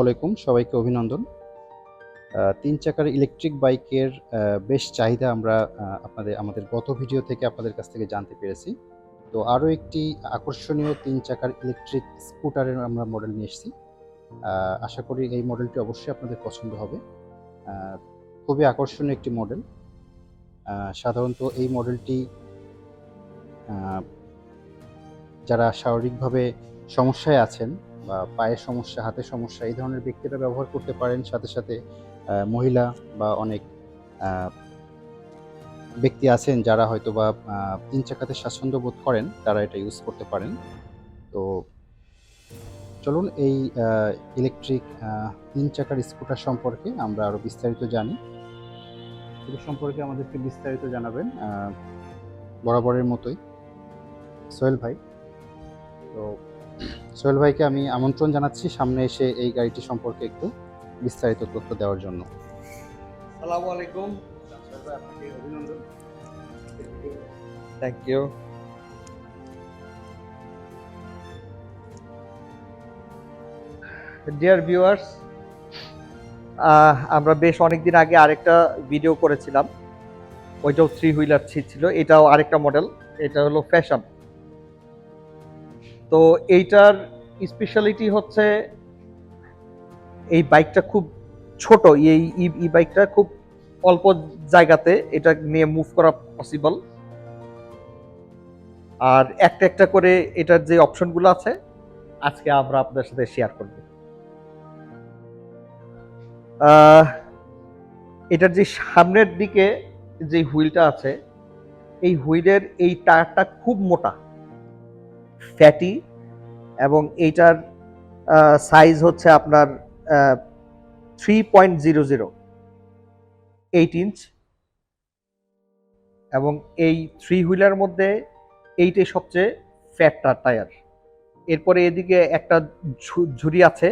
আলাইকুম, সবাইকে অভিনন্দন। ৩ চাকার ইলেকট্রিক বাইকের বেশ চাহিদা আমরা আমাদের গত ভিডিও থেকে আপনাদের কাছ থেকে জানতে পেরেছি। তো আরও একটি আকর্ষণীয় ৩ চাকার ইলেকট্রিক স্কুটারের আমরা মডেল নিয়ে এসেছি। আশা করি এই মডেলটি অবশ্যই আপনাদের পছন্দ হবে। খুবই আকর্ষণীয় একটি মডেল। সাধারণত এই মডেলটি যারা শারীরিকভাবে সমস্যায় আছেন বা পায়ের সমস্যা, হাতের সমস্যা, এই ধরনের ব্যক্তিরা ব্যবহার করতে পারেন। সাথে সাথে মহিলা বা অনেক ব্যক্তি আছেন যারা হয়তোবা ৩ চাকাতে স্বাচ্ছন্দ্য বোধ করেন, তারা এটা ইউজ করতে পারেন। তো চলুন এই ইলেকট্রিক ৩ চাকার স্কুটার সম্পর্কে আমরা আরও বিস্তারিত জানি। এর সম্পর্কে আমাদেরকে বিস্তারিত জানাবেন বরাবরের মতোই সোহেল ভাই। তো সোহেল ভাইকে আমি আমন্ত্রণ জানাচ্ছি সামনে এসে এই গাড়িটি সম্পর্কে একটু বিস্তারিত তথ্য দেওয়ার জন্য। আসসালামু আলাইকুম। সোহেল ভাই, আপনাকে অভিনন্দন। Thank you. ডিয়ার ভিউয়ার্স, আমরা বেশ অনেকদিন আগে আরেকটা ভিডিও করেছিলাম, ওইটাও 3 হুইলার ছিল, এটাও আরেকটা মডেল, এটা হলো ফ্যাশন। তো এইটার স্পেশালিটি হচ্ছে এই বাইকটা খুব ছোট, এই ই বাইকটা খুব অল্প জায়গাতে এটা নিয়ে মুভ করা পসিবল। আর একটা একটা করে এটার যে অপশনগুলো আছে আজকে আমরা আপনাদের সাথে শেয়ার করব। এটার যে সামনের দিকে যে হুইলটা আছে, এই হুইলের এই টায়ারটা খুব মোটা, ফ্যাটি, এবং এইটার সাইজ হচ্ছে আপনার 3.00 ইঞ্চ, এবং এই 3 হুইলার মধ্যে এইটাই সবচেয়ে ফ্যাটটা টায়ার। এরপরে এদিকে একটা ঝুড়ি আছে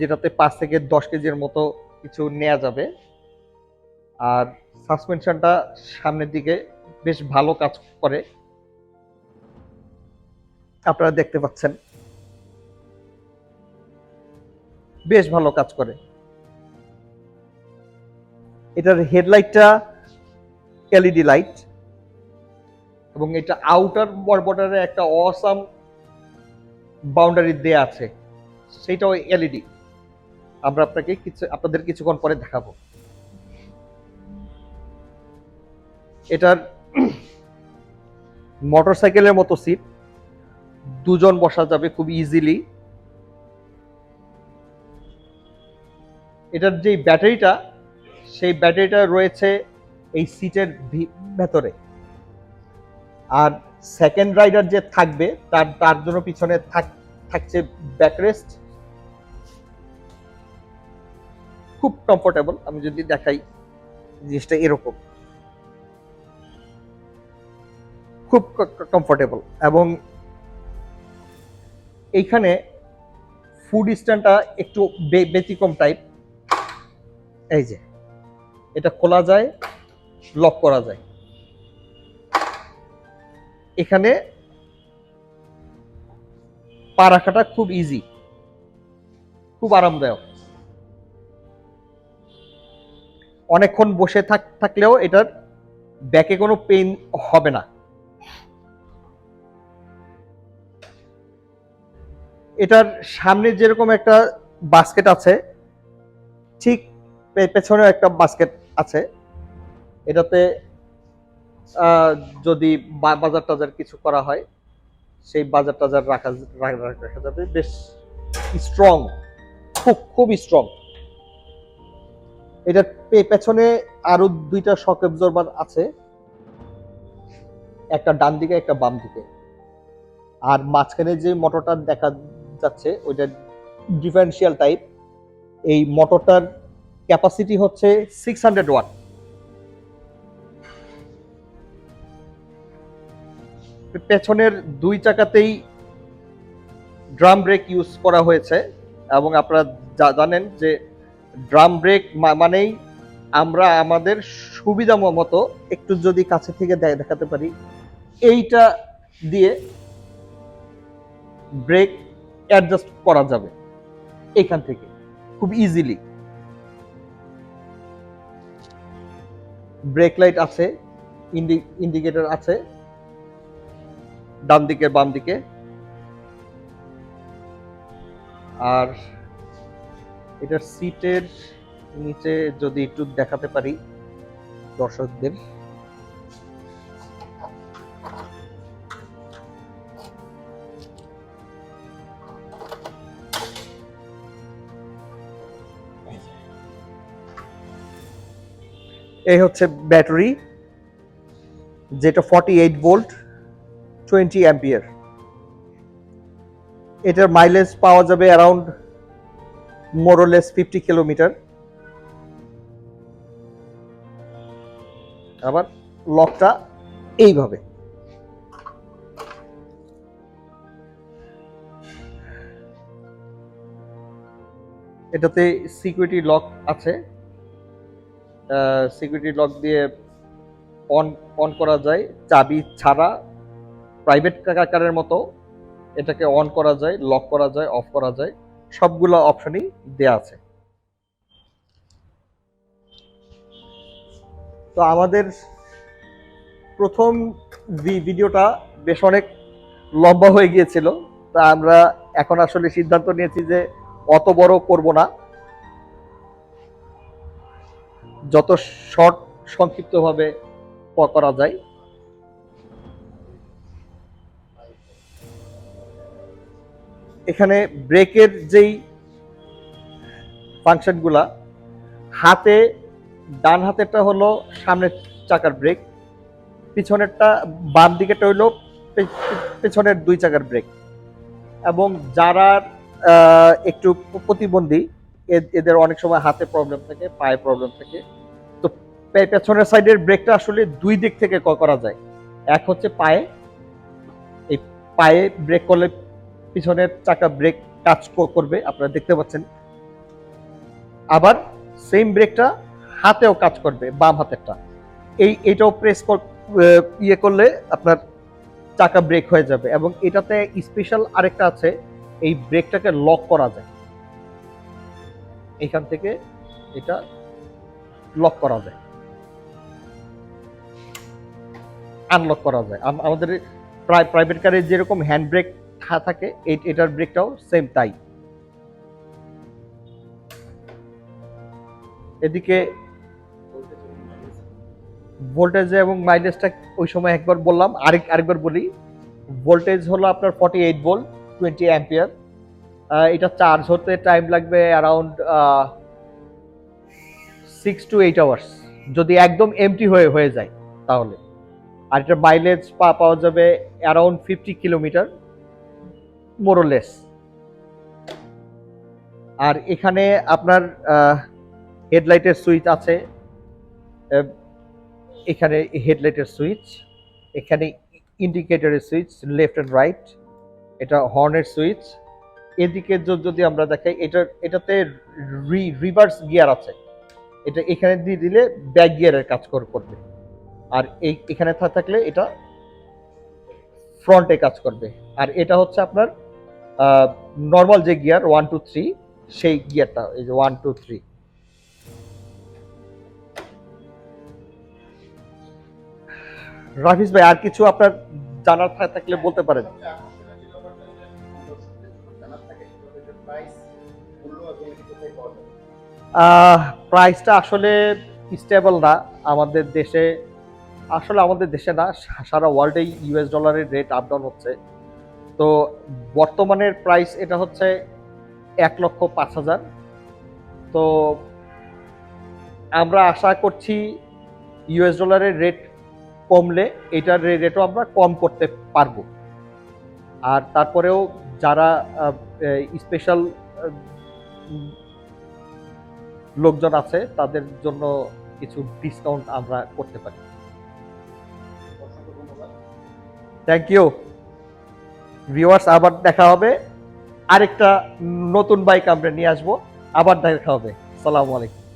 যেটাতে 5 থেকে 10 কেজির মতো কিছু নেওয়া যাবে। আর সাসপেনশনটা সামনের দিকে বেশ ভালো কাজ করে, আপনারা দেখতে পাচ্ছেন, বেশ ভালো কাজ করে। এটার হেডলাইটটা এলইডি লাইট, এবং এটা আউটার বর্ডারে একটা অসাম বাউন্ডারি দেয়া আছে, সেটাও এলইডি। আমরা আপনাদের কিছুক্ষণ পরে দেখাবো। এটার মোটরসাইকেলের মতো সিট, দুজন বসা যাবে খুব ইজিলি। এটার যে ব্যাটারিটা, সেই ব্যাটারিটা রয়েছে এই সিটের ভেতরে। আর সেকেন্ড রাইডার যে থাকবে তার জন্য পিছনে থাকছে ব্যাকরেস্ট, খুব কমফোর্টেবল। আমি যদি দেখাই জিনিসটা এরকম, খুব কমফোর্টেবল। এবং এইখানে ফুড স্ট্যান্ডটা একটু ব্যতিক্রম টাইপ। এই যে এটা খোলা যায়, লক করা যায়। এখানে পা রাখাটা খুব ইজি, খুব আরামদায়ক। অনেকক্ষণ বসে থাকলেও এটার ব্যাকে কোনো পেইন হবে না। এটার সামনে যেরকম একটা বাস্কেট আছে, ঠিক পেছনে একটা বাস্কেট আছে। এটাতে যদি বাজার টাজার কিছু করা হয়, সেই বাজার টাজার রাখা যাবে। বেশ স্ট্রং, খুব স্ট্রং। এটার পেছনে আরো 2টা শক অ্যাবজর্বার আছে, একটা ডান দিকে একটা বাম দিকে। আর মাঝখানে যে মোটরটা দেখা যাচ্ছে ওইটা ডিফারেন্সিয়াল টাইপ। এই মোটরটার ক্যাপাসিটি হচ্ছে 600 ওয়াট। পেছনের 2 চাকাতেই ড্রাম ব্রেক ইউজ করা হয়েছে, এবং আপনারা জানেন যে ড্রাম ব্রেক মানেই আমরা আমাদের সুবিধা মতো, একটু যদি কাছে থেকে দেখাতে পারি, এইটা দিয়ে ব্রেক অ্যাডজাস্ট করা যাবে। এখান থেকে খুব ইজিলি। ব্রেক লাইট আছে, ইন্ডিকেটর আছে ডান দিকে বাম দিকে। আর এটার সিটের নিচে যদি একটু দেখাতে পারি দর্শকদের, এই হচ্ছে ব্যাটারি, যেটা 48 ভোল্ট 20 অ্যাম্পিয়ার। এটার মাইলেজ পাওয়া যাবে অ্যারাউন্ড মোরলেস 50 কিলোমিটার। আবার লকটা এইভাবে, এটাতে সিকিউরিটি লক আছে, সিকিউরিটি লক দিয়ে অন করা যায় চাবি ছাড়া, প্রাইভেট কারের মতো এটাকে অন করা যায়, লক করা যায়, অফ করা যায়, সবগুলো অপশনই দেয়া আছে। তো আমাদের প্রথম ভিডিওটা বেশ অনেক লম্বা হয়ে গিয়েছিল, তা আমরা এখন আসলে সিদ্ধান্ত নিয়েছি যে অত বড় করব না, যত শর্ট সংক্ষিপ্তভাবে করা যায়। এখানে ব্রেকের যেই ফাংশনগুলা, হাতে ডান হাতেরটা হলো সামনের চাকার ব্রেক, পিছনেরটা বাম দিকেরটা হলো পেছনের 2 চাকার ব্রেক। এবং যারা একটু প্রতিবন্ধী, এদের অনেক সময় হাতে প্রবলেম থাকে, পায়ে প্রবলেম থাকে, তো পেছনের সাইডের ব্রেকটা আসলে 2 দিক থেকে করা যায়। এক হচ্ছে পায়ে, এই পায়ে ব্রেক করলে পিছনের চাকা ব্রেক কাজ করবে, আপনারা দেখতে পাচ্ছেন। আবার সেম ব্রেকটা হাতেও কাজ করবে, বাম হাতেরটা। এইটাও প্রেস করলে আপনার চাকা ব্রেক হয়ে যাবে। এবং এটাতে স্পেশাল আরেকটা আছে, এই ব্রেকটাকে লক করা যায়, এখান থেকে এটা লক করা যায়, আনলক করা যায়। আমাদের প্রাইভেট কারে যেরকম হ্যান্ড ব্রেক থাকে, এটার ব্রেকটাও সেম তাই। এদিকে ভোল্টেজ এবং মাইলেজটা ওই সময় একবার বললাম, আরেকবার বলি। ভোল্টেজ হলো আপনার 48 ভোল্ট 20 অ্যাম্পিয়ার। এটা চার্জ হতে টাইম লাগবে অ্যারাউন্ড 6 to 8 আওয়ার্স, যদি একদম এমটি হয়ে যায় তাহলে। আর এটা মাইলেজ পাওয়া যাবে অ্যারাউন্ড 50 কিলোমিটার মোরলেস। আর এখানে আপনার হেডলাইটের সুইচ আছে, এখানে হেডলাইটের সুইচ, এখানে ইন্ডিকেটরের সুইচ লেফট এন্ড রাইট, এটা হর্নের সুইচ। এদিকে যদি আমরা দেখাই, এটাতে রিভার্স গিয়ার আছে, এটা এখানে দিয়ে দিলে ব্যাক গিয়ারের কাজ করবে। আর এখানে থাকলে এটা ফ্রন্টে কাজ করবে। আর এটা হচ্ছে আপনার নর্মাল যে গিয়ার 1 2 3, সেই গিয়ারটা, এই যে 1 2 3। রাফিজ ভাই, আর কিছু আপনার জানার থাকলে বলতে পারেন। প্রাইসটা আসলে স্টেবল না আমাদের দেশে, আসলে আমাদের দেশে না, সারা ওয়ার্ল্ডেই ইউএস ডলারের রেট আপ ডাউন হচ্ছে। তো বর্তমানের প্রাইস এটা হচ্ছে 1,05,000। তো আমরা আশা করছি ইউএস ডলারের রেট কমলে এটার রেটও আমরা কম করতে পারবো। আর তারপরেও যারা স্পেশাল লোকজন আছে, তাদের জন্য কিছু ডিসকাউন্ট আমরা করতে পারি। থ্যাংক ইউ ভিউয়ার্স, আবার দেখা হবে, আরেকটা নতুন বাইক আমরা নিয়ে আসবো, আবার দেখা হবে। আসসালামু আলাইকুম।